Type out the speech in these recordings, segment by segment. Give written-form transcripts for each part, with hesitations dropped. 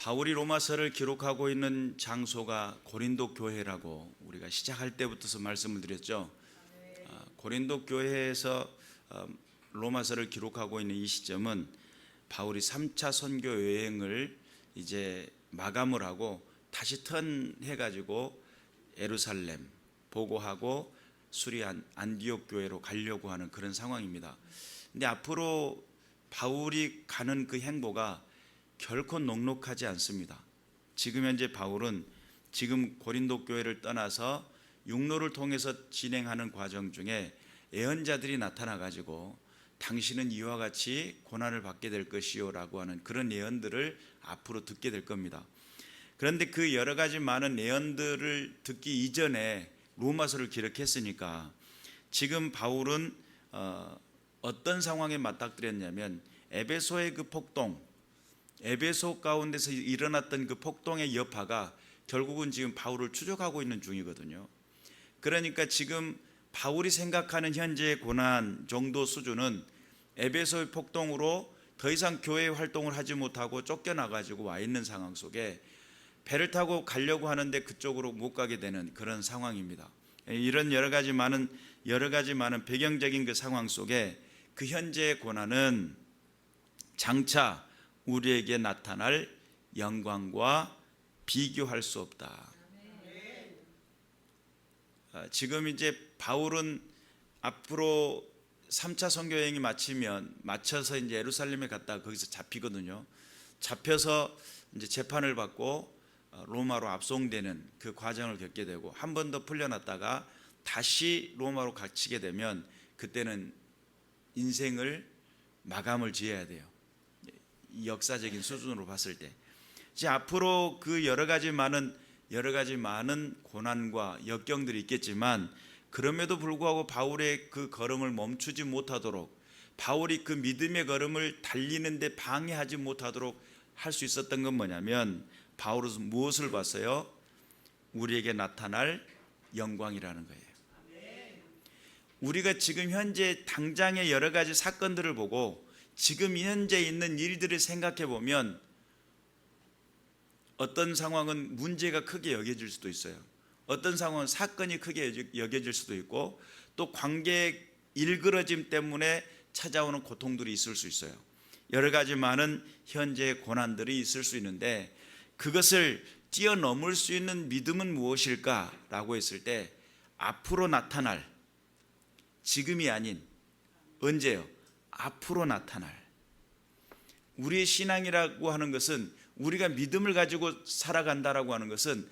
바울이 로마서를 기록하고 있는 장소가 고린도 교회라고 우리가 시작할 때부터 말씀을 드렸죠. 고린도 교회에서 로마서를 기록하고 있는 이 시점은 바울이 3차 선교 여행을 이제 마감을 하고 다시 턴해가지고 예루살렘 보고하고 수리한 안디옥 교회로 가려고 하는 그런 상황입니다. 근데 앞으로 바울이 가는 그 행보가 결코 녹록하지 않습니다. 지금 현재 바울은 지금 고린도 교회를 떠나서 육로를 통해서 진행하는 과정 중에 예언자들이 나타나 가지고 당신은 이와 같이 고난을 받게 될 것이요 라고 하는 그런 예언들을 앞으로 듣게 될 겁니다. 그런데 그 여러 가지 많은 예언들을 듣기 이전에 로마서를 기록했으니까 지금 바울은 어떤 상황에 맞닥뜨렸냐면 에베소의 그 폭동, 에베소 가운데서 일어났던 그 폭동의 여파가 결국은 지금 바울을 추적하고 있는 중이거든요. 그러니까 지금 바울이 생각하는 현재의 고난 정도 수준은 에베소의 폭동으로 더 이상 교회 활동을 하지 못하고 쫓겨나가지고 와 있는 상황 속에 배를 타고 가려고 하는데 그쪽으로 못 가게 되는 그런 상황입니다. 이런 여러 가지 많은 배경적인 그 상황 속에 그 현재의 고난은 장차 우리에게 나타날 영광과 비교할 수 없다. 지금 이제 바울은 앞으로 3차 선교 여행이 마쳐서 이제 예루살렘에 갔다가 거기서 잡히거든요. 잡혀서 이제 재판을 받고 로마로 압송되는 그 과정을 겪게 되고 한 번 더 풀려났다가 다시 로마로 갇히게 되면 그때는 인생을 마감을 지어야 돼요. 역사적인 수준으로 봤을 때 이제 앞으로 그 여러 가지 많은 고난과 역경들이 있겠지만 그럼에도 불구하고 바울의 그 걸음을 멈추지 못하도록 바울이 그 믿음의 걸음을 달리는데 방해하지 못하도록 할 수 있었던 건 뭐냐면 바울은 무엇을 봤어요? 우리에게 나타날 영광이라는 거예요. 우리가 지금 현재 당장의 여러 가지 사건들을 보고 지금 현재 있는 일들을 생각해 보면 어떤 상황은 문제가 크게 여겨질 수도 있어요. 어떤 상황은 사건이 크게 여겨질 수도 있고 또 관계의 일그러짐 때문에 찾아오는 고통들이 있을 수 있어요. 여러 가지 많은 현재의 고난들이 있을 수 있는데 그것을 뛰어넘을 수 있는 믿음은 무엇일까라고 했을 때 앞으로 나타날, 지금이 아닌 언제요? 앞으로 나타날. 우리의 신앙이라고 하는 것은 우리가 믿음을 가지고 살아간다라고 하는 것은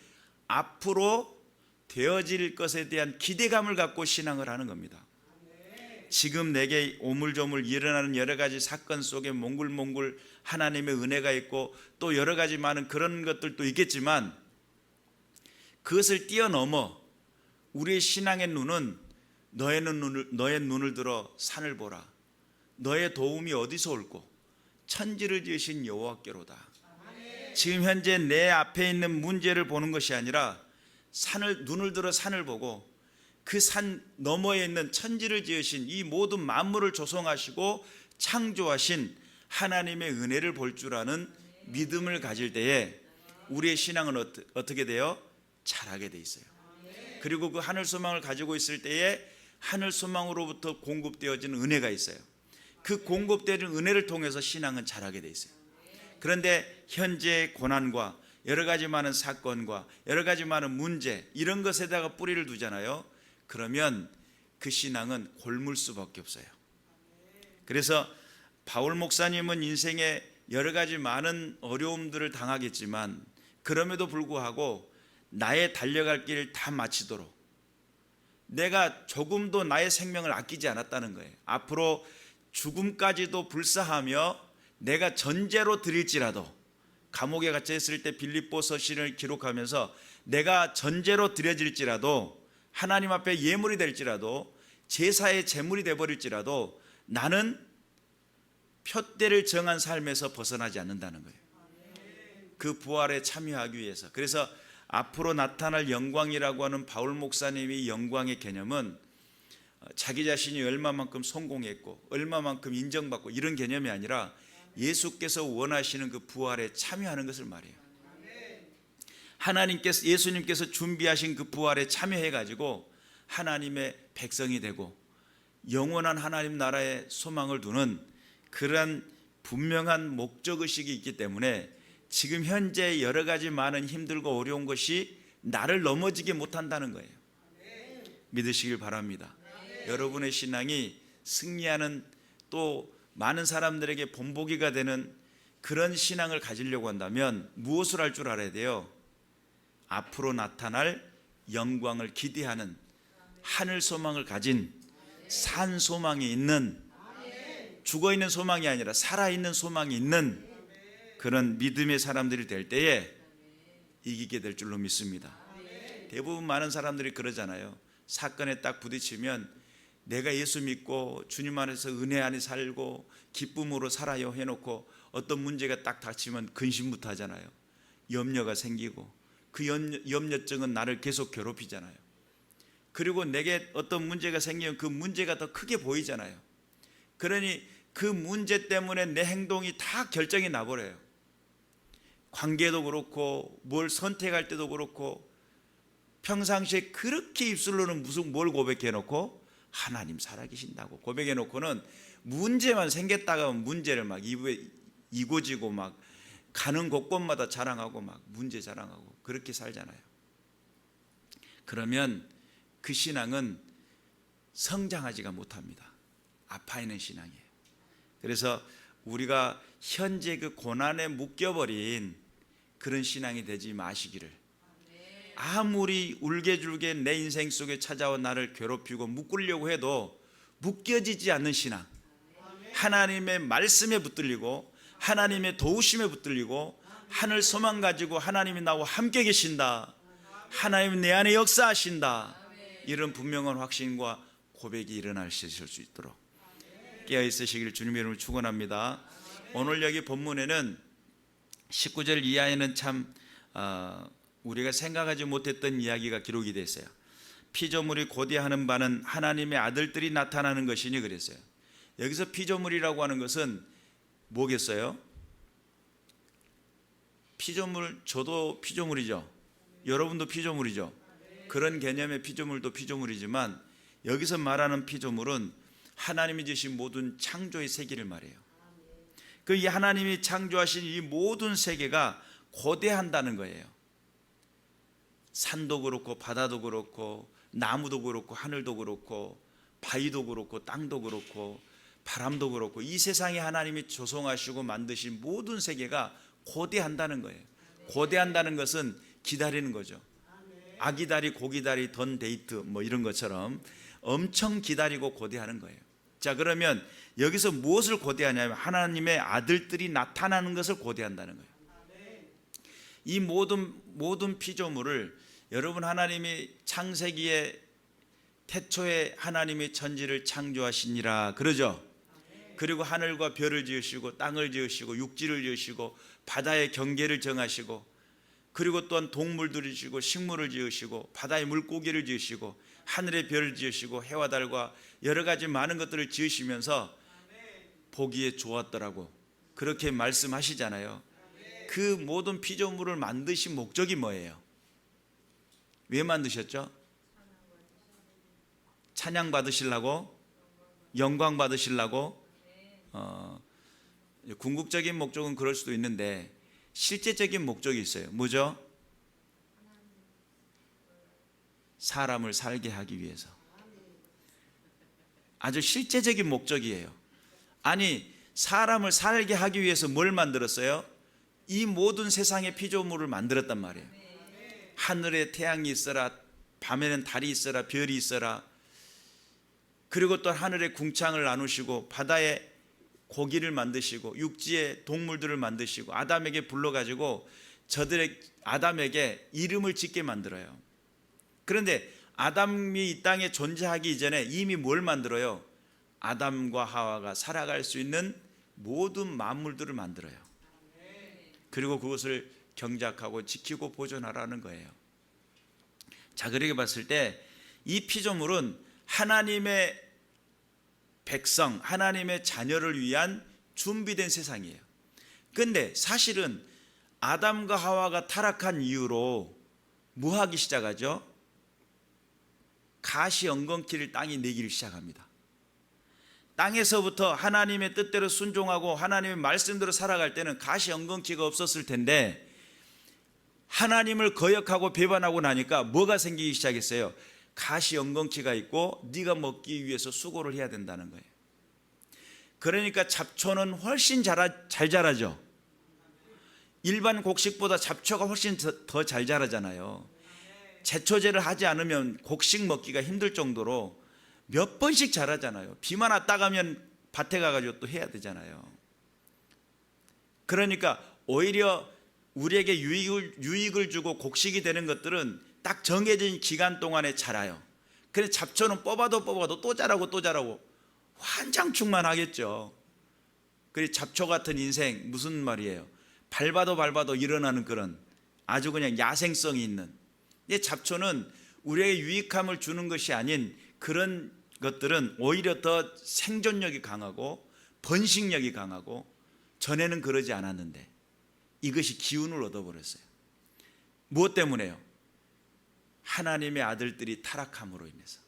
앞으로 되어질 것에 대한 기대감을 갖고 신앙을 하는 겁니다. 지금 내게 오물조물 일어나는 여러 가지 사건 속에 몽글몽글 하나님의 은혜가 있고 또 여러 가지 많은 그런 것들도 있겠지만 그것을 뛰어넘어 우리의 신앙의 눈은 너의 눈을 들어 산을 보라. 너의 도움이 어디서 올꼬? 천지를 지으신 여호와께로다. 지금 현재 내 앞에 있는 문제를 보는 것이 아니라 눈을 들어 산을 보고 그 산 너머에 있는 천지를 지으신 이 모든 만물을 조성하시고 창조하신 하나님의 은혜를 볼 줄 아는 믿음을 가질 때에 우리의 신앙은 어떻게 돼요? 자라게 돼 있어요. 그리고 그 하늘 소망을 가지고 있을 때에 하늘 소망으로부터 공급되어지는 은혜가 있어요. 그 공급되는 은혜를 통해서 신앙은 자라게 돼 있어요. 그런데 현재의 고난과 여러 가지 많은 사건과 여러 가지 많은 문제 이런 것에다가 뿌리를 두잖아요. 그러면 그 신앙은 골물 수밖에 없어요. 그래서 바울 목사님은 인생에 여러 가지 많은 어려움들을 당하겠지만 그럼에도 불구하고 나의 달려갈 길을 다 마치도록 내가 조금도 나의 생명을 아끼지 않았다는 거예요. 앞으로 죽음까지도 불사하며 내가 전제로 드릴지라도 감옥에 갇혀 있을 때 빌립보서 시를 기록하면서 내가 전제로 드려질지라도 하나님 앞에 예물이 될지라도 제사의 제물이 되어버릴지라도 나는 표대를 정한 삶에서 벗어나지 않는다는 거예요. 그 부활에 참여하기 위해서. 그래서 앞으로 나타날 영광이라고 하는 바울 목사님의 영광의 개념은 자기 자신이 얼마만큼 성공했고 얼마만큼 인정받고 이런 개념이 아니라 예수께서 원하시는 그 부활에 참여하는 것을 말해요. 하나님께서 예수님께서 준비하신 그 부활에 참여해 가지고 하나님의 백성이 되고 영원한 하나님 나라의 소망을 두는 그러한 분명한 목적의식이 있기 때문에 지금 현재 여러 가지 많은 힘들고 어려운 것이 나를 넘어지게 못한다는 거예요. 믿으시길 바랍니다. 여러분의 신앙이 승리하는, 또 많은 사람들에게 본보기가 되는 그런 신앙을 가지려고 한다면 무엇을 할 줄 알아야 돼요? 앞으로 나타날 영광을 기대하는 하늘 소망을 가진, 산 소망이 있는, 죽어있는 소망이 아니라 살아있는 소망이 있는 그런 믿음의 사람들이 될 때에 이기게 될 줄로 믿습니다. 대부분 많은 사람들이 그러잖아요. 사건에 딱 부딪히면 내가 예수 믿고 주님 안에서 은혜 안에 살고 기쁨으로 살아요 해놓고 어떤 문제가 딱 닥치면 근심부터 하잖아요. 염려가 생기고 그 염려증은 나를 계속 괴롭히잖아요. 그리고 내게 어떤 문제가 생기면 그 문제가 더 크게 보이잖아요. 그러니 그 문제 때문에 내 행동이 다 결정이 나버려요. 관계도 그렇고 뭘 선택할 때도 그렇고 평상시에 그렇게 입술로는 무슨 뭘 고백해놓고 하나님 살아계신다고 고백해놓고는 문제만 생겼다가 문제를 막 입에 이고지고 막 가는 곳곳마다 자랑하고 막 문제 자랑하고 그렇게 살잖아요. 그러면 그 신앙은 성장하지가 못합니다. 아파있는 신앙이에요. 그래서 우리가 현재 그 고난에 묶여버린 그런 신앙이 되지 마시기를. 아무리 울게줄게 내 인생 속에 찾아온 나를 괴롭히고 묶으려고 해도 묶여지지 않는 신앙, 하나님의 말씀에 붙들리고 하나님의 도우심에 붙들리고 하늘 소망 가지고 하나님이 나와 함께 계신다, 하나님 내 안에 역사하신다, 이런 분명한 확신과 고백이 일어나실 수 있도록 깨어있으시길 주님의 이름으로 축원합니다. 오늘 여기 본문에는 19절 이하에는 참 우리가 생각하지 못했던 이야기가 기록이 되어 있어요. 피조물이 고대하는 바는 하나님의 아들들이 나타나는 것이니 그랬어요. 여기서 피조물이라고 하는 것은 뭐겠어요? 피조물, 저도 피조물이죠. 여러분도 피조물이죠. 그런 개념의 피조물도 피조물이지만 여기서 말하는 피조물은 하나님이 주신 모든 창조의 세계를 말해요. 그 이 하나님이 창조하신 이 모든 세계가 고대한다는 거예요. 산도 그렇고 바다도 그렇고 나무도 그렇고 하늘도 그렇고 바위도 그렇고 땅도 그렇고 바람도 그렇고 이 세상에 하나님이 조성하시고 만드신 모든 세계가 고대한다는 거예요. 고대한다는 것은 기다리는 거죠. 아기다리 고기다리 던 데이트 뭐 이런 것처럼 엄청 기다리고 고대하는 거예요. 자, 그러면 여기서 무엇을 고대하냐면 하나님의 아들들이 나타나는 것을 고대한다는 거예요. 이 모든 피조물을 여러분, 하나님이 창세기에 태초에 하나님이 천지를 창조하시니라 그러죠. 그리고 하늘과 별을 지으시고 땅을 지으시고 육지를 지으시고 바다의 경계를 정하시고 그리고 또한 동물들을 지으시고 식물을 지으시고 바다의 물고기를 지으시고 하늘의 별을 지으시고 해와 달과 여러 가지 많은 것들을 지으시면서 보기에 좋았더라고 그렇게 말씀하시잖아요. 그 모든 피조물을 만드신 목적이 뭐예요? 왜 만드셨죠? 찬양 받으시려고? 영광 받으시려고? 궁극적인 목적은 그럴 수도 있는데 실제적인 목적이 있어요. 뭐죠? 사람을 살게 하기 위해서. 아주 실제적인 목적이에요. 아니, 사람을 살게 하기 위해서 뭘 만들었어요? 이 모든 세상의 피조물을 만들었단 말이에요. 하늘에 태양이 있어라, 밤에는 달이 있어라, 별이 있어라. 그리고 또 하늘에 궁창을 나누시고 바다에 고기를 만드시고 육지에 동물들을 만드시고 아담에게 불러가지고 아담에게 이름을 짓게 만들어요. 그런데 아담이 이 땅에 존재하기 이전에 이미 뭘 만들어요? 아담과 하와가 살아갈 수 있는 모든 만물들을 만들어요. 그리고 그것을 경작하고 지키고 보존하라는 거예요. 자, 그렇게 봤을 때 이 피조물은 하나님의 백성, 하나님의 자녀를 위한 준비된 세상이에요. 그런데 사실은 아담과 하와가 타락한 이후로 뭐 하기 시작하죠? 가시 엉겅퀴를 땅이 내기를 시작합니다. 땅에서부터 하나님의 뜻대로 순종하고 하나님의 말씀대로 살아갈 때는 가시 엉겅퀴가 없었을 텐데, 하나님을 거역하고 배반하고 나니까 뭐가 생기기 시작했어요? 가시 엉겅퀴가 있고 네가 먹기 위해서 수고를 해야 된다는 거예요. 그러니까 잡초는 훨씬 잘 자라죠. 일반 곡식보다 잡초가 훨씬 더 잘 자라잖아요. 제초제를 하지 않으면 곡식 먹기가 힘들 정도로 몇 번씩 자라잖아요. 비만 왔다 가면 밭에 가가지고 또 해야 되잖아요. 그러니까 오히려 우리에게 유익을 주고 곡식이 되는 것들은 딱 정해진 기간 동안에 자라요. 그래서 잡초는 뽑아도 또 자라고 또 자라고 환장충만하겠죠. 그리고 잡초 같은 인생, 무슨 말이에요? 밟아도 일어나는 그런 아주 그냥 야생성이 있는. 이 잡초는 우리에게 유익함을 주는 것이 아닌 그런 것들은 오히려 더 생존력이 강하고 번식력이 강하고, 전에는 그러지 않았는데 이것이 기운을 얻어버렸어요. 무엇 때문에요? 하나님의 아들들이 타락함으로 인해서.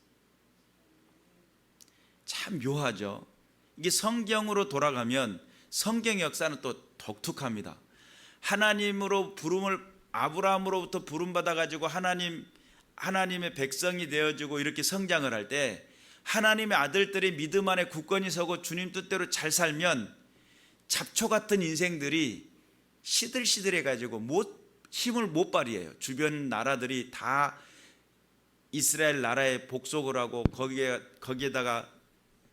참 묘하죠. 이게 성경으로 돌아가면 성경 역사는 또 독특합니다. 하나님으로 부름을, 아브라함으로부터 부름받아 가지고 하나님의 백성이 되어지고 이렇게 성장을 할 때, 하나님의 아들들이 믿음 안에 굳건히 서고 주님 뜻대로 잘 살면 잡초 같은 인생들이 시들시들해 가지고 힘을 못 발휘해요. 주변 나라들이 다 이스라엘 나라에 복속을 하고 거기에다가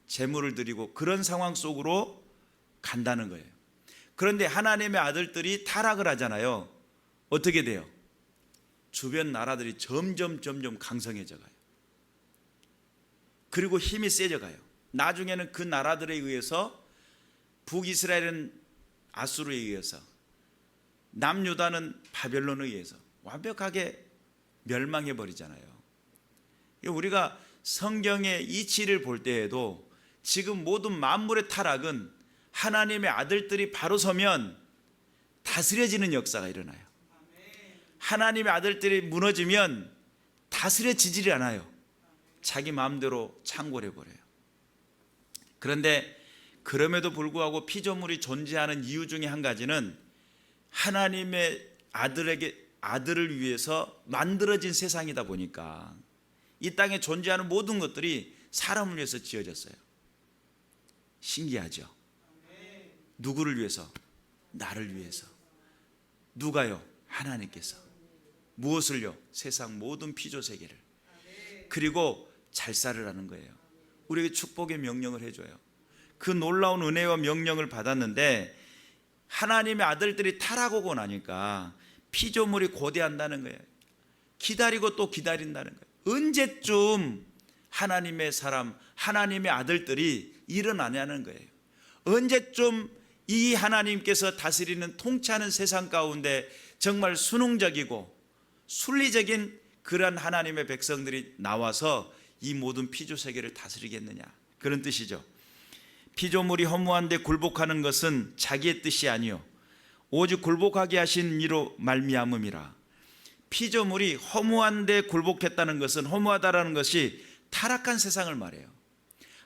제물을 드리고 그런 상황 속으로 간다는 거예요. 그런데 하나님의 아들들이 타락을 하잖아요. 어떻게 돼요? 주변 나라들이 점점 강성해져 가요. 그리고 힘이 세져 가요. 나중에는 그 나라들에 의해서, 북이스라엘은 아수르에 의해서, 남유다는 바벨론에 의해서 완벽하게 멸망해 버리잖아요. 우리가 성경의 이치를 볼 때에도 지금 모든 만물의 타락은 하나님의 아들들이 바로 서면 다스려지는 역사가 일어나요. 하나님의 아들들이 무너지면 다스려지질 않아요. 자기 마음대로 창궐해 버려요. 그런데 그럼에도 불구하고 피조물이 존재하는 이유 중에 한 가지는 하나님의 아들을 위해서 만들어진 세상이다 보니까, 이 땅에 존재하는 모든 것들이 사람을 위해서 지어졌어요. 신기하죠? 누구를 위해서? 나를 위해서. 누가요? 하나님께서. 무엇을요? 세상 모든 피조 세계를. 그리고 잘 살으라는 거예요. 우리에게 축복의 명령을 해줘요. 그 놀라운 은혜와 명령을 받았는데, 하나님의 아들들이 타락하고 나니까 피조물이 고대한다는 거예요. 기다리고 또 기다린다는 거예요. 언제쯤 하나님의 사람, 하나님의 아들들이 일어나냐는 거예요. 언제쯤 이 하나님께서 다스리는 통치하는 세상 가운데 정말 순응적이고 순리적인 그런 하나님의 백성들이 나와서 이 모든 피조 세계를 다스리겠느냐, 그런 뜻이죠. 피조물이 허무한데 굴복하는 것은 자기의 뜻이 아니요 오직 굴복하게 하신 이로 말미암음이라. 피조물이 허무한데 굴복했다는 것은, 허무하다라는 것이 타락한 세상을 말해요.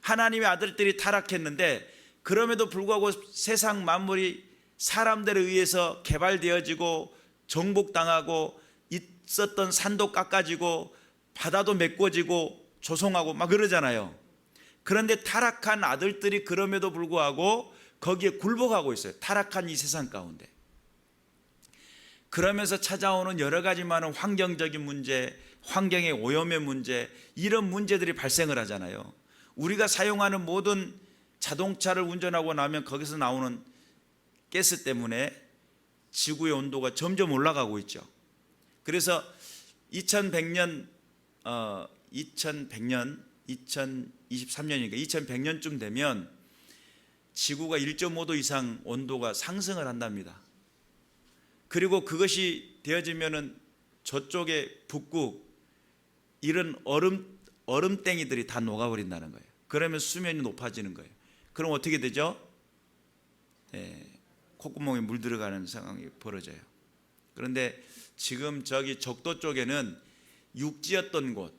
하나님의 아들들이 타락했는데 그럼에도 불구하고 세상 만물이 사람들에 의해서 개발되어지고 정복당하고, 있었던 산도 깎아지고 바다도 메꿔지고 조성하고 막 그러잖아요. 그런데 타락한 아들들이 그럼에도 불구하고 거기에 굴복하고 있어요. 타락한 이 세상 가운데. 그러면서 찾아오는 여러 가지 많은 환경적인 문제, 환경의 오염의 문제, 이런 문제들이 발생을 하잖아요. 우리가 사용하는 모든 자동차를 운전하고 나면 거기서 나오는 가스 때문에 지구의 온도가 점점 올라가고 있죠. 그래서 2123년이니까 2100년쯤 되면 지구가 1.5도 이상 온도가 상승을 한답니다. 그리고 그것이 되어지면은 저쪽에 북극 이런 얼음땡이들이 다 녹아버린다는 거예요. 그러면 수면이 높아지는 거예요. 그럼 어떻게 되죠? 콧구멍에 물 들어가는 상황이 벌어져요. 그런데 지금 저기 적도 쪽에는 육지였던 곳,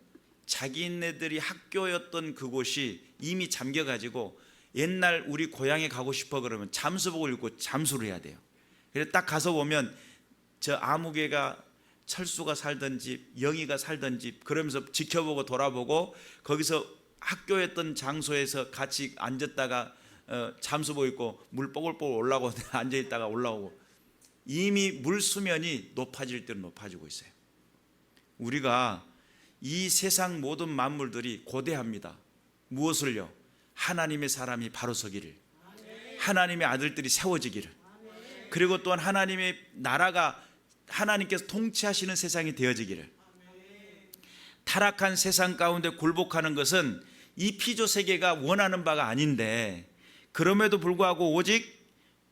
자기네들이 학교였던 그곳이 이미 잠겨가지고 옛날 우리 고향에 가고 싶어 그러면 잠수복을 입고 잠수를 해야 돼요. 그래서 딱 가서 보면 저 아무개가 철수가 살던 집, 영희가 살던 집 그러면서 지켜보고 돌아보고 거기서 학교였던 장소에서 같이 앉았다가 잠수복 입고 물 뽀글뽀글 올라오고 앉아있다가 올라오고 이미 물 수면이 높아질 대로 높아지고 있어요. 우리가 이 세상 모든 만물들이 고대합니다. 무엇을요? 하나님의 사람이 바로 서기를, 하나님의 아들들이 세워지기를, 그리고 또한 하나님의 나라가 하나님께서 통치하시는 세상이 되어지기를. 타락한 세상 가운데 굴복하는 것은 이 피조 세계가 원하는 바가 아닌데 그럼에도 불구하고 오직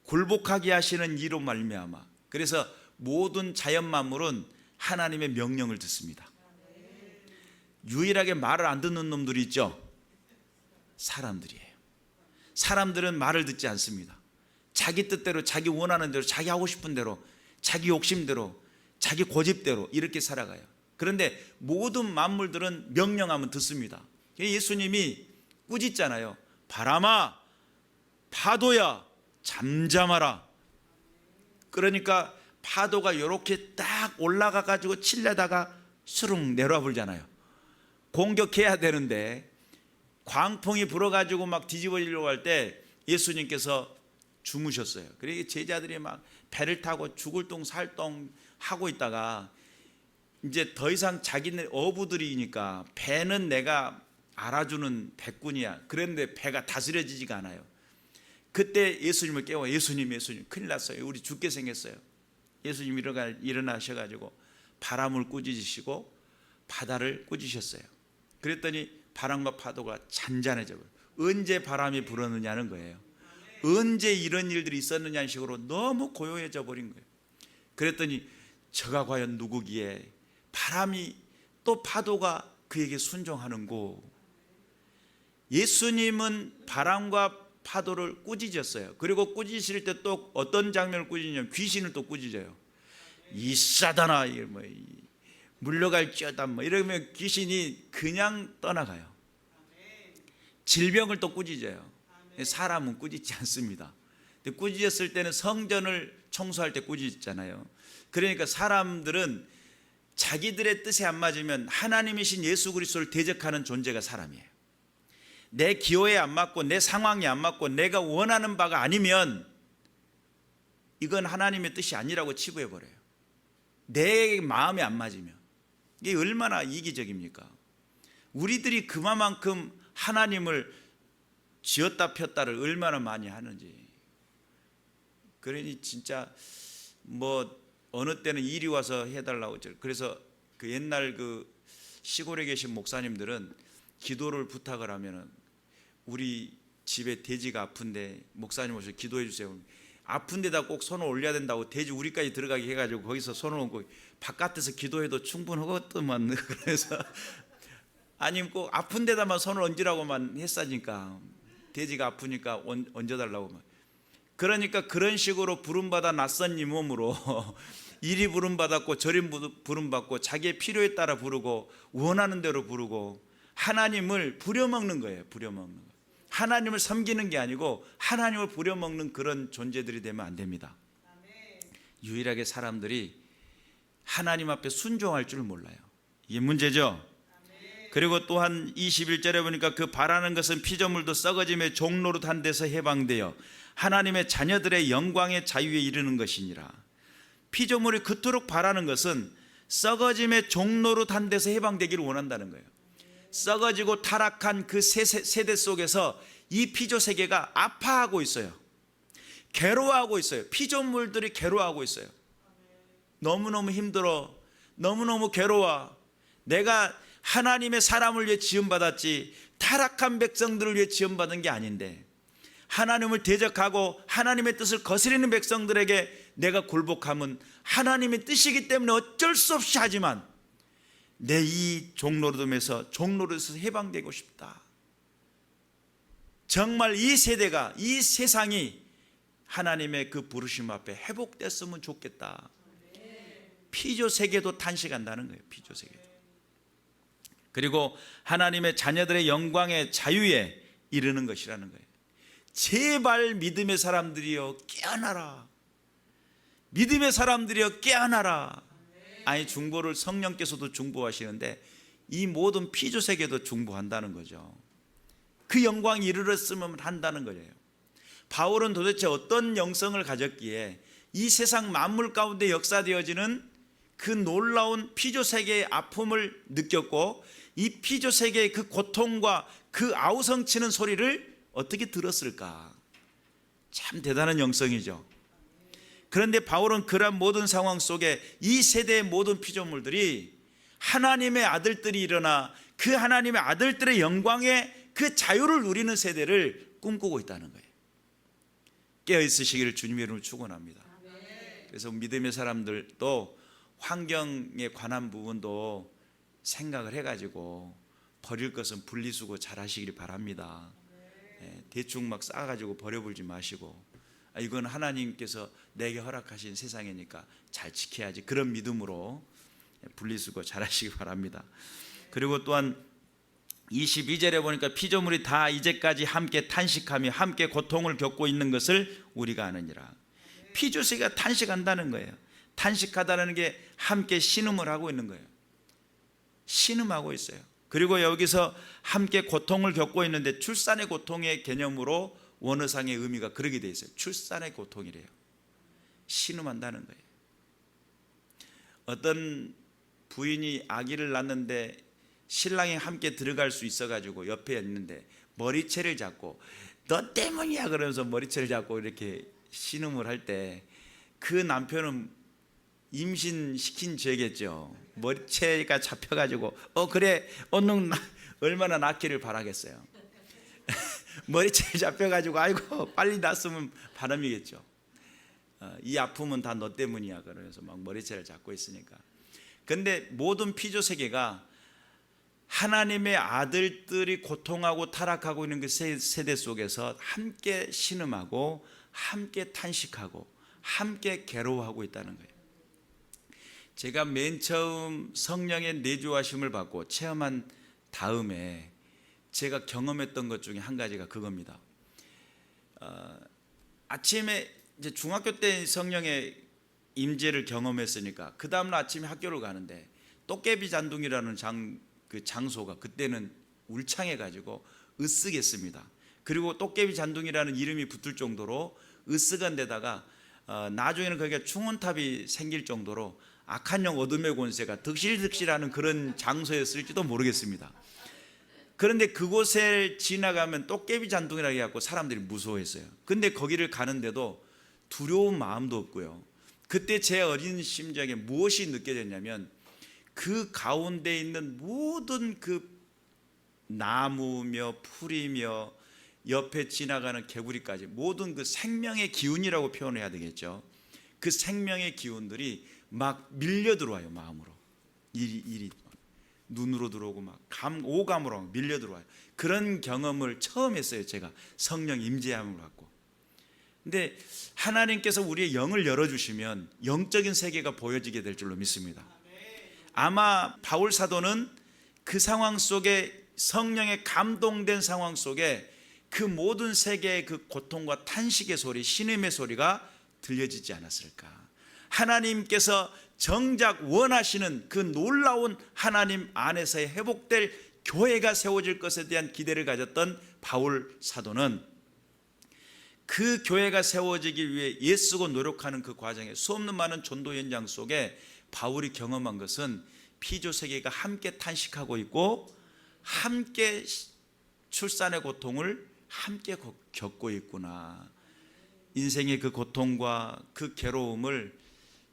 굴복하게 하시는 이로 말미암아 그래서 모든 자연 만물은 하나님의 명령을 듣습니다. 유일하게 말을 안 듣는 놈들이 있죠. 사람들이에요. 사람들은 말을 듣지 않습니다. 자기 뜻대로, 자기 원하는 대로, 자기 하고 싶은 대로, 자기 욕심대로, 자기 고집대로 이렇게 살아가요. 그런데 모든 만물들은 명령하면 듣습니다. 예수님이 꾸짖잖아요. 바람아, 파도야, 잠잠하라. 그러니까 파도가 이렇게 딱 올라가 가지고 치려다가 수릉 내려와 불잖아요. 공격해야 되는데 광풍이 불어가지고 막 뒤집어지려고 할 때 예수님께서 주무셨어요. 그러니까 제자들이 막 배를 타고 죽을 똥 살 똥 하고 있다가 이제 더 이상 자기네 어부들이니까 배는 내가 알아주는 배꾼이야. 그런데 배가 다스려지지가 않아요. 그때 예수님을 깨워. 예수님 큰일 났어요. 우리 죽게 생겼어요. 예수님 일어나셔가지고 바람을 꾸짖으시고 바다를 꾸짖으셨어요. 그랬더니 바람과 파도가 잔잔해져 버려요. 언제 바람이 불었느냐는 거예요. 언제 이런 일들이 있었느냐는 식으로 너무 고요해져 버린 거예요. 그랬더니 저가 과연 누구기에 바람이 또 파도가 그에게 순종하는고. 예수님은 바람과 파도를 꾸짖었어요. 그리고 꾸짖으실 때 또 어떤 장면을 꾸짖냐면 귀신을 또 꾸짖어요. 이 사단아, 물러갈지어다 이러면 귀신이 그냥 떠나가요. 질병을 또 꾸짖어요. 사람은 꾸짖지 않습니다. 근데 꾸짖었을 때는 성전을 청소할 때 꾸짖잖아요. 그러니까 사람들은 자기들의 뜻에 안 맞으면 하나님이신 예수 그리스도를 대적하는 존재가 사람이에요. 내 기호에 안 맞고 내 상황이 안 맞고 내가 원하는 바가 아니면 이건 하나님의 뜻이 아니라고 치부해 버려요. 내 마음에 안 맞으면. 이게 얼마나 이기적입니까? 우리들이 그만큼 하나님을 지었다 폈다를 얼마나 많이 하는지. 그러니 진짜 뭐 어느 때는 일이 와서 해달라고. 그래서 그 옛날 그 시골에 계신 목사님들은 기도를 부탁을 하면은 우리 집에 돼지가 아픈데 목사님 오셔서 기도해 주세요. 아픈 데다 꼭 손을 올려야 된다고 돼지 우리까지 들어가게 해가지고 거기서 손을 얹고 바깥에서 기도해도 충분하겠더만. 그래서 아니면 꼭 아픈 데다만 손을 얹으라고만 했으니까 돼지가 아프니까 얹어달라고. 그러니까 그런 식으로 부름받아 낯선 이 몸으로 이리 부름받았고 저리 부름받고 자기의 필요에 따라 부르고 원하는 대로 부르고 하나님을 부려먹는 거예요. 부려먹는 거예요. 하나님을 섬기는 게 아니고 하나님을 부려먹는 그런 존재들이 되면 안 됩니다. 유일하게 사람들이 하나님 앞에 순종할 줄 몰라요. 이게 문제죠. 그리고 또한 21절에 보니까 그 바라는 것은 피조물도 썩어짐의 종노릇한 데서 해방되어 하나님의 자녀들의 영광의 자유에 이르는 것이니라. 피조물이 그토록 바라는 것은 썩어짐의 종노릇한 데서 해방되기를 원한다는 거예요. 썩어지고 타락한 그 세대 속에서 이 피조 세계가 아파하고 있어요. 괴로워하고 있어요. 피조물들이 괴로워하고 있어요. 너무너무 힘들어. 너무너무 괴로워. 내가 하나님의 사람을 위해 지음받았지 타락한 백성들을 위해 지음받은 게 아닌데 하나님을 대적하고 하나님의 뜻을 거스리는 백성들에게 내가 굴복하면 하나님의 뜻이기 때문에 어쩔 수 없이 하지만 내 이 종노릇에서 해방되고 싶다. 정말 이 세대가, 이 세상이 하나님의 그 부르심 앞에 회복됐으면 좋겠다. 피조 세계도 탄식한다는 거예요. 피조 세계도. 그리고 하나님의 자녀들의 영광의 자유에 이르는 것이라는 거예요. 제발 믿음의 사람들이여 깨어나라. 믿음의 사람들이여 깨어나라. 아니, 중보를 성령께서도 중보하시는데 이 모든 피조 세계도 중보한다는 거죠. 그 영광이 이르렀으면 한다는 거예요. 바울은 도대체 어떤 영성을 가졌기에 이 세상 만물 가운데 역사되어지는 그 놀라운 피조 세계의 아픔을 느꼈고 이 피조 세계의 그 고통과 그 아우성치는 소리를 어떻게 들었을까? 참 대단한 영성이죠. 그런데 바울은 그런 모든 상황 속에 이 세대의 모든 피조물들이 하나님의 아들들이 일어나 그 하나님의 아들들의 영광의 그 자유를 누리는 세대를 꿈꾸고 있다는 거예요. 깨어있으시기를 주님의 이름으로 축원합니다. 그래서 믿음의 사람들도 환경에 관한 부분도 생각을 해가지고 버릴 것은 분리수거 잘 하시길 바랍니다. 대충 막 싸가지고 버려버리지 마시고, 이건 하나님께서 내게 허락하신 세상이니까 잘 지켜야지, 그런 믿음으로 분리수거 잘 하시기 바랍니다. 그리고 또한 22절에 보니까 피조물이 다 이제까지 함께 탄식하며 함께 고통을 겪고 있는 것을 우리가 아느니라. 피조세계가 탄식한다는 거예요. 탄식하다는 게 함께 신음을 하고 있는 거예요. 신음하고 있어요. 그리고 여기서 함께 고통을 겪고 있는데 출산의 고통의 개념으로 원어상의 의미가 그렇게 되어 있어요. 출산의 고통이래요. 신음한다는 거예요. 어떤 부인이 아기를 낳는데 신랑이 함께 들어갈 수 있어가지고 옆에 있는데 머리채를 잡고 너 때문이야 그러면서 머리채를 잡고 이렇게 신음을 할 때 그 남편은 임신시킨 죄겠죠. 머리채가 잡혀가지고 그래 얼른 얼마나 낫기를 바라겠어요. 머리채를 잡혀가지고 아이고 빨리 났으면 바람이겠죠. 이 아픔은 다 너 때문이야 그러면서 막 머리채를 잡고 있으니까. 근데 모든 피조 세계가 하나님의 아들들이 고통하고 타락하고 있는 그 세대 속에서 함께 신음하고 함께 탄식하고 함께 괴로워하고 있다는 거예요. 제가 맨 처음 성령의 내주하심을 받고 체험한 다음에 제가 경험했던 것 중에 한 가지가 그겁니다. 아침에 이제 중학교 때 성령의 임재를 경험했으니까 그 다음날 아침에 학교를 가는데 도깨비 잔둥이라는 장소가 그때는 울창해 가지고 으쓱했습니다. 그리고 도깨비 잔둥이라는 이름이 붙을 정도로 으쓱한 데다가 나중에는 거기가 충원탑이 생길 정도로 악한 영 어둠의 권세가 득실득실하는 그런 장소였을지도 모르겠습니다. 그런데 그곳을 지나가면 도깨비 잔둥이라고 해갖고 사람들이 무서워했어요. 근데 거기를 가는데도 두려운 마음도 없고요. 그때 제 어린 심장에 무엇이 느껴졌냐면 그 가운데 있는 모든 그 나무며 풀이며 옆에 지나가는 개구리까지 모든 그 생명의 기운이라고 표현해야 되겠죠. 그 생명의 기운들이 막 밀려 들어와요. 마음으로 일이 눈으로 들어오고 막 오감으로 밀려 들어와요. 그런 경험을 처음 했어요. 제가 성령 임재함을 받고. 근데 하나님께서 우리의 영을 열어주시면 영적인 세계가 보여지게 될 줄로 믿습니다. 아마 바울 사도는 그 상황 속에 성령에 감동된 상황 속에 그 모든 세계의 그 고통과 탄식의 소리, 신음의 소리가 들려지지 않았을까. 하나님께서 정작 원하시는 그 놀라운 하나님 안에서의 회복될 교회가 세워질 것에 대한 기대를 가졌던 바울 사도는 그 교회가 세워지기 위해 애쓰고 노력하는 그 과정에 수없는 많은 전도 현장 속에 바울이 경험한 것은 피조 세계가 함께 탄식하고 있고 함께 출산의 고통을 함께 겪고 있구나. 인생의 그 고통과 그 괴로움을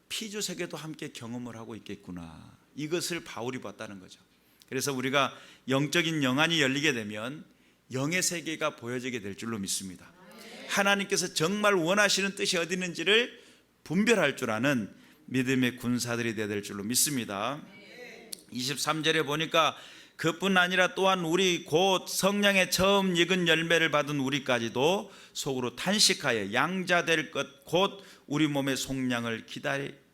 피조 세계도 함께 경험을 하고 있겠구나. 이것을 바울이 봤다는 거죠. 그래서 우리가 영적인 영안이 열리게 되면 영의 세계가 보여지게 될 줄로 믿습니다. 하나님께서 정말 원하시는 뜻이 어디 있는지를 분별할 줄 아는 믿음의 군사들이 되어야 될 줄로 믿습니다. 23절에 보니까 그뿐 아니라 또한 우리 곧 성령의 처음 익은 열매를 받은 우리까지도 속으로 탄식하여 양자될 것 곧 우리 몸의 속량을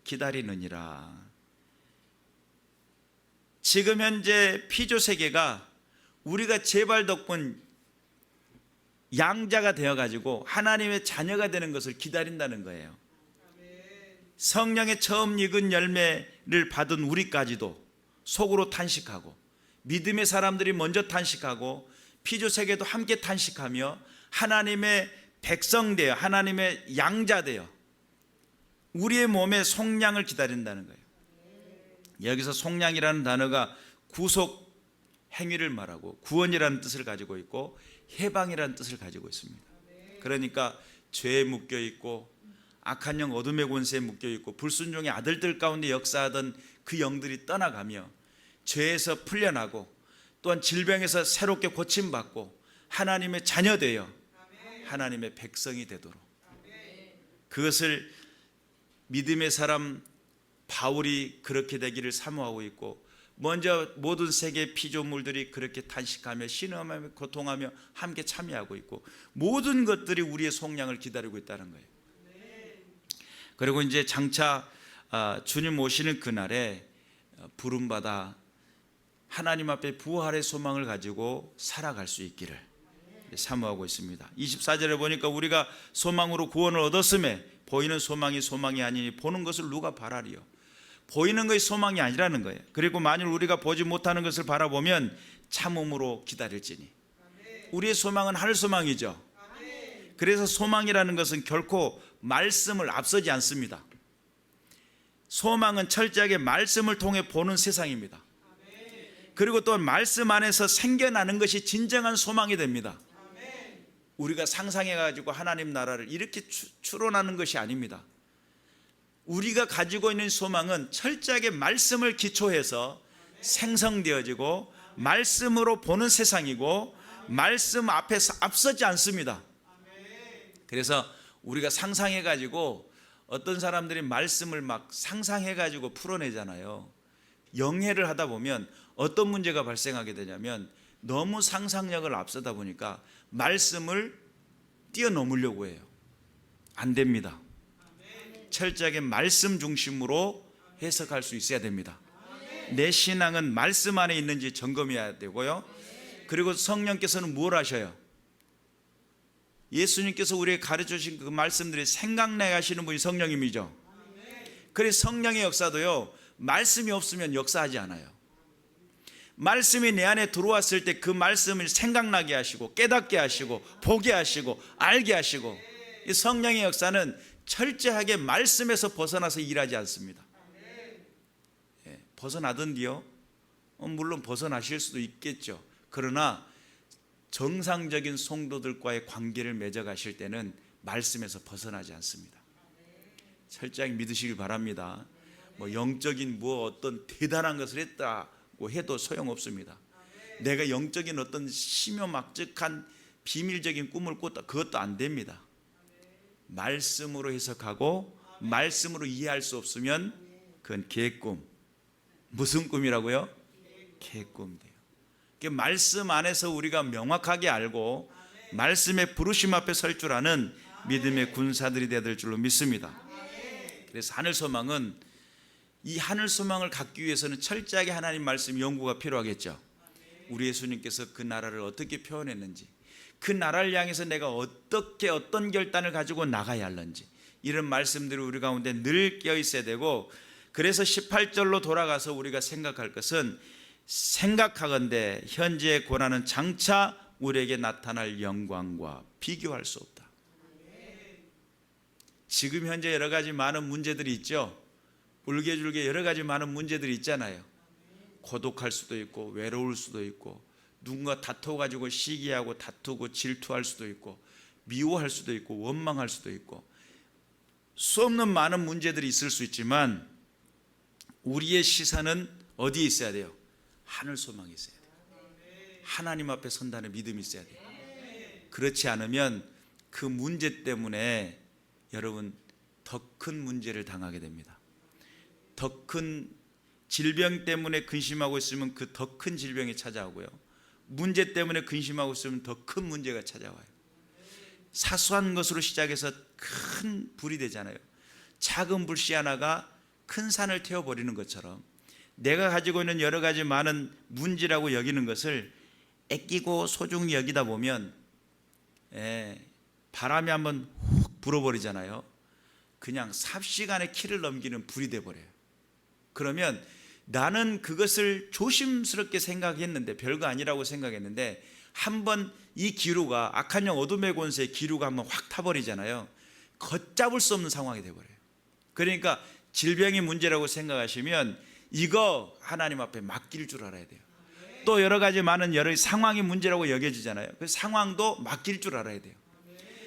기다리느니라. 지금 현재 피조 세계가 우리가 제발 덕분 양자가 되어가지고 하나님의 자녀가 되는 것을 기다린다는 거예요. 성령의 처음 익은 열매를 받은 우리까지도 속으로 탄식하고, 믿음의 사람들이 먼저 탄식하고, 피조 세계도 함께 탄식하며 하나님의 백성 되어, 하나님의 양자 되어 우리의 몸의 속량을 기다린다는 거예요. 여기서 속량이라는 단어가 구속 행위를 말하고 구원이라는 뜻을 가지고 있고 해방이라는 뜻을 가지고 있습니다. 그러니까 죄에 묶여 있고 악한 영 어둠의 권세에 묶여 있고 불순종의 아들들 가운데 역사하던 그 영들이 떠나가며 죄에서 풀려나고 또한 질병에서 새롭게 고침받고 하나님의 자녀 되어 하나님의 백성이 되도록, 그것을 믿음의 사람 바울이 그렇게 되기를 사모하고 있고, 먼저 모든 세계 피조물들이 그렇게 탄식하며 신음하며 고통하며 함께 참여하고 있고, 모든 것들이 우리의 속량을 기다리고 있다는 거예요. 그리고 이제 장차 주님 오시는 그날에 부름받아 하나님 앞에 부활의 소망을 가지고 살아갈 수 있기를 사모하고 있습니다. 24절에 보니까 우리가 소망으로 구원을 얻었음에 보이는 소망이 소망이 아니니 보는 것을 누가 바라리요. 보이는 것이 소망이 아니라는 거예요. 그리고 만일 우리가 보지 못하는 것을 바라보면 참음으로 기다릴지니. 우리의 소망은 하늘 소망이죠. 그래서 소망이라는 것은 결코 말씀을 앞서지 않습니다. 소망은 철저하게 말씀을 통해 보는 세상입니다. 그리고 또 말씀 안에서 생겨나는 것이 진정한 소망이 됩니다. 우리가 상상해가지고 하나님 나라를 이렇게 추론하는 것이 아닙니다. 우리가 가지고 있는 소망은 철저하게 말씀을 기초해서 생성되어지고 말씀으로 보는 세상이고 말씀 앞에서 앞서지 않습니다. 그래서 우리가 상상해가지고 어떤 사람들이 말씀을 막 상상해가지고 풀어내잖아요. 영해를 하다 보면 어떤 문제가 발생하게 되냐면 너무 상상력을 앞서다 보니까 말씀을 뛰어넘으려고 해요. 안 됩니다. 철저하게 말씀 중심으로 해석할 수 있어야 됩니다. 내 신앙은 말씀 안에 있는지 점검해야 되고요. 그리고 성령께서는 뭘 하셔요? 예수님께서 우리에게 가르쳐주신 그 말씀들이 생각나게 하시는 분이 성령님이죠. 그래서 성령의 역사도요, 말씀이 없으면 역사하지 않아요. 말씀이 내 안에 들어왔을 때 그 말씀을 생각나게 하시고 깨닫게 하시고 보게 하시고 알게 하시고, 이 성령의 역사는 철저하게 말씀에서 벗어나서 일하지 않습니다. 벗어나던디요? 물론 벗어나실 수도 있겠죠. 그러나 정상적인 성도들과의 관계를 맺어가실 때는 말씀에서 벗어나지 않습니다. 철저하게 믿으시길 바랍니다. 뭐 영적인 어떤 대단한 것을 했다고 해도 소용없습니다. 내가 영적인 어떤 심요막측한 비밀적인 꿈을 꿨다, 그것도 안 됩니다. 말씀으로 해석하고 말씀으로 이해할 수 없으면 그건 개꿈. 무슨 꿈이라고요? 개꿈 돼요. 말씀 안에서 우리가 명확하게 알고 말씀의 부르심 앞에 설 줄 아는 믿음의 군사들이 되어야 될 줄로 믿습니다. 그래서 하늘 소망은, 이 하늘 소망을 갖기 위해서는 철저하게 하나님 말씀 연구가 필요하겠죠. 우리 예수님께서 그 나라를 어떻게 표현했는지, 그 나라를 향해서 내가 어떻게 어떤 결단을 가지고 나가야 하는지, 이런 말씀들이 우리 가운데 늘 깨어 있어야 되고, 그래서 18절로 돌아가서 우리가 생각할 것은, 생각하건대 현재의 고난은 장차 우리에게 나타날 영광과 비교할 수 없다. 지금 현재 여러 가지 많은 문제들이 있죠. 울게줄게 여러 가지 많은 문제들이 있잖아요. 고독할 수도 있고 외로울 수도 있고 누군가 다퉈가지고 시기하고 다투고 질투할 수도 있고 미워할 수도 있고 원망할 수도 있고 수 없는 많은 문제들이 있을 수 있지만, 우리의 시선은 어디에 있어야 돼요? 하늘 소망이 있어야 돼요. 하나님 앞에 선다는 믿음이 있어야 돼요. 그렇지 않으면 그 문제 때문에 여러분 더 큰 문제를 당하게 됩니다. 더 큰 질병 때문에 근심하고 있으면 그 더 큰 질병이 찾아오고요, 문제 때문에 근심하고 있으면 더 큰 문제가 찾아와요. 사소한 것으로 시작해서 큰 불이 되잖아요. 작은 불씨 하나가 큰 산을 태워버리는 것처럼 내가 가지고 있는 여러 가지 많은 문제라고 여기는 것을 애끼고 소중히 여기다 보면 바람이 한번 훅 불어버리잖아요. 그냥 삽시간에 키를 넘기는 불이 돼버려요. 그러면 나는 그것을 조심스럽게 생각했는데, 별거 아니라고 생각했는데, 한번 이 기류가, 악한 영 어둠의 권세의 기류가 한번 확 타버리잖아요. 걷잡을 수 없는 상황이 돼버려요. 그러니까 질병이 문제라고 생각하시면 이거 하나님 앞에 맡길 줄 알아야 돼요. 또 여러 가지 많은 여러 상황이 문제라고 여겨지잖아요. 그 상황도 맡길 줄 알아야 돼요.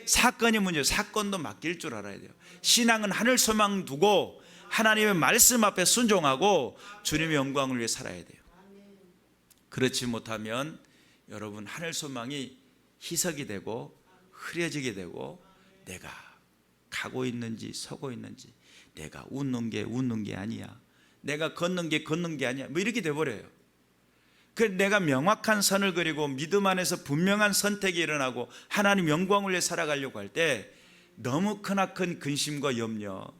사건이 문제, 사건도 맡길 줄 알아야 돼요. 신앙은 하늘 소망 두고 하나님의 말씀 앞에 순종하고 주님의 영광을 위해 살아야 돼요. 그렇지 못하면 여러분 하늘 소망이 희석이 되고 흐려지게 되고, 내가 가고 있는지 서고 있는지, 내가 웃는 게 아니야, 내가 걷는 게 아니야, 뭐 이렇게 돼버려요. 그래서 내가 명확한 선을 그리고 믿음 안에서 분명한 선택이 일어나고 하나님 영광을 위해 살아가려고 할 때 너무 크나큰 근심과 염려,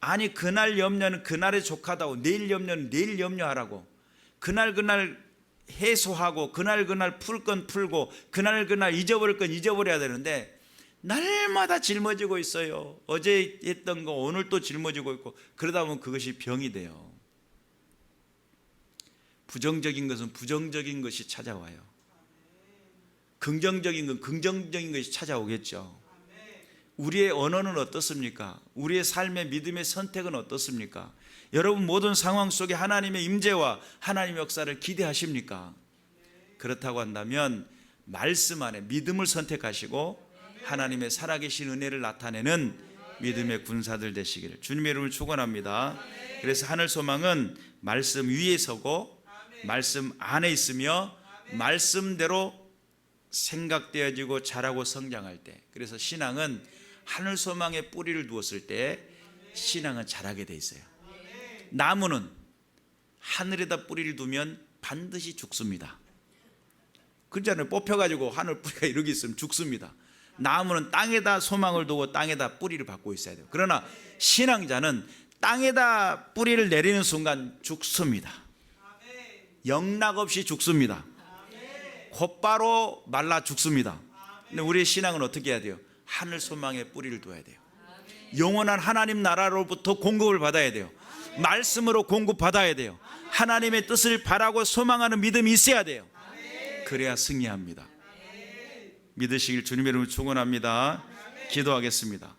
아니 그날 염려는 그날에 족하다고, 내일 염려는 내일 염려하라고, 그날 해소하고 그날 풀 건 풀고 그날 잊어버릴 건 잊어버려야 되는데 날마다 짊어지고 있어요. 어제 했던 거 오늘 또 짊어지고 있고, 그러다 보면 그것이 병이 돼요. 부정적인 것은 부정적인 것이 찾아와요. 긍정적인 건 긍정적인 것이 찾아오겠죠. 우리의 언어는 어떻습니까? 우리의 삶의 믿음의 선택은 어떻습니까? 여러분 모든 상황 속에 하나님의 임재와 하나님의 역사를 기대하십니까? 그렇다고 한다면 말씀 안에 믿음을 선택하시고 하나님의 살아계신 은혜를 나타내는 믿음의 군사들 되시기를 주님의 이름을 축원합니다. 그래서 하늘 소망은 말씀 위에 서고 말씀 안에 있으며 말씀대로 생각되어지고 자라고 성장할 때, 그래서 신앙은 하늘 소망에 뿌리를 두었을 때 신앙은 자라게 돼 있어요. 나무는 하늘에다 뿌리를 두면 반드시 죽습니다. 그렇잖아요. 뽑혀가지고 하늘 뿌리가 이렇게 있으면 죽습니다. 나무는 땅에다 소망을 두고 땅에다 뿌리를 받고 있어야 돼요. 그러나 신앙자는 땅에다 뿌리를 내리는 순간 죽습니다. 영락없이 죽습니다. 곧바로 말라 죽습니다. 근데 우리의 신앙은 어떻게 해야 돼요? 하늘 소망에 뿌리를 둬야 돼요. 영원한 하나님 나라로부터 공급을 받아야 돼요. 말씀으로 공급받아야 돼요. 하나님의 뜻을 바라고 소망하는 믿음이 있어야 돼요. 그래야 승리합니다. 믿으시길 주님의 이름으로 축원합니다. 기도하겠습니다.